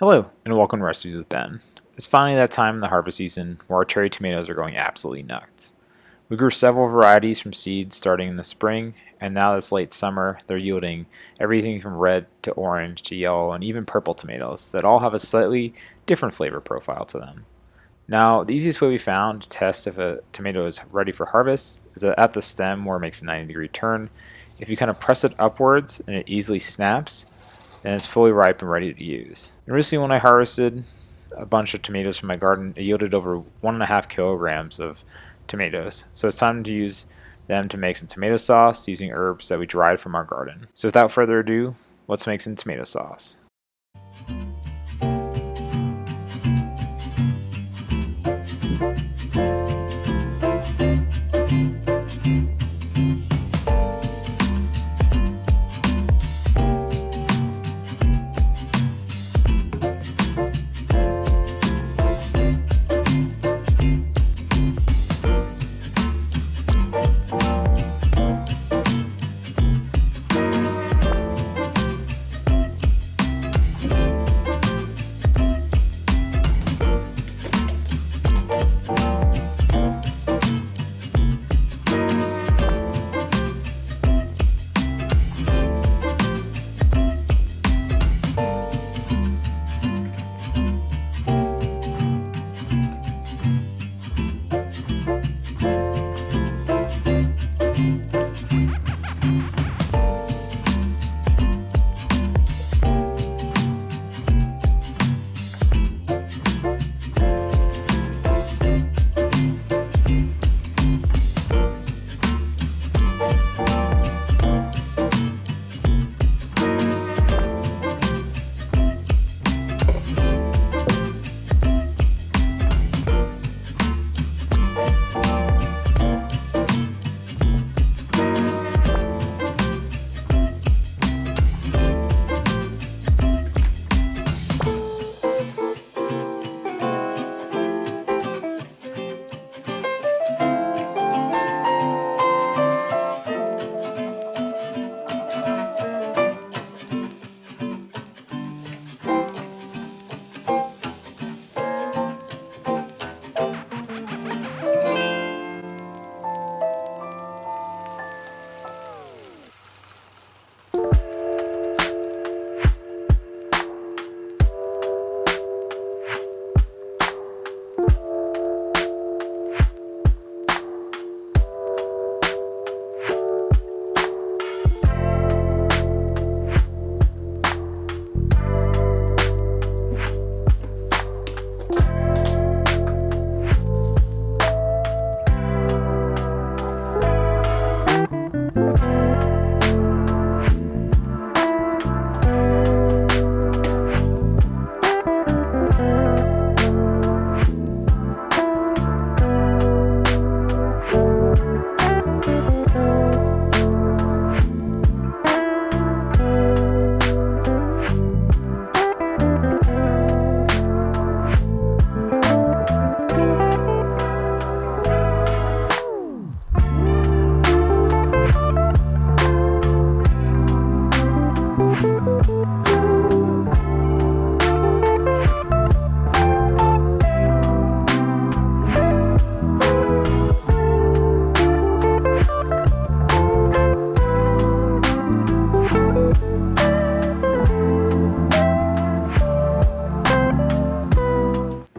Hello, and welcome to Recipes with Ben. It's finally that time in the harvest season where our cherry tomatoes are going absolutely nuts. We grew several varieties from seeds starting in the spring, and now this late summer, they're yielding everything from red to orange to yellow and even purple tomatoes that all have a slightly different flavor profile to them. Now, the easiest way we found to test if a tomato is ready for harvest is that at the stem where it makes a 90-degree turn, if you kind of press it upwards and it easily snaps, then it's fully ripe and ready to use. And recently when I harvested a bunch of tomatoes from my garden, it yielded over 1.5 kilograms of tomatoes. So it's time to use them to make some tomato sauce using herbs that we dried from our garden. So without further ado, let's make some tomato sauce.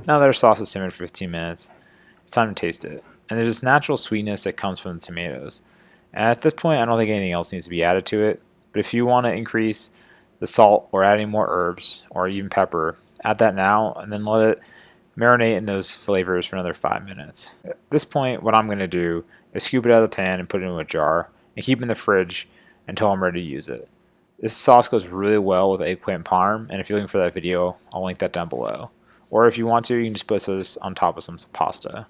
Now that our sauce has simmered for 15 minutes, it's time to taste it. And there's this natural sweetness that comes from the tomatoes. And at this point, I don't think anything else needs to be added to it. But if you want to increase the salt or add any more herbs or even pepper, add that now and then let it marinate in those flavors for another 5 minutes. At this point, what I'm going to do is scoop it out of the pan and put it into a jar and keep it in the fridge until I'm ready to use it. This sauce goes really well with eggplant parm, and if you're looking for that video, I'll link that down below. Or if you want to, you can just put this on top of some pasta.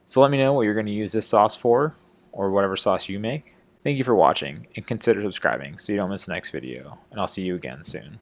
So let me know what you're going to use this sauce for, or whatever sauce you make. Thank you for watching, and consider subscribing so you don't miss the next video, and I'll see you again soon.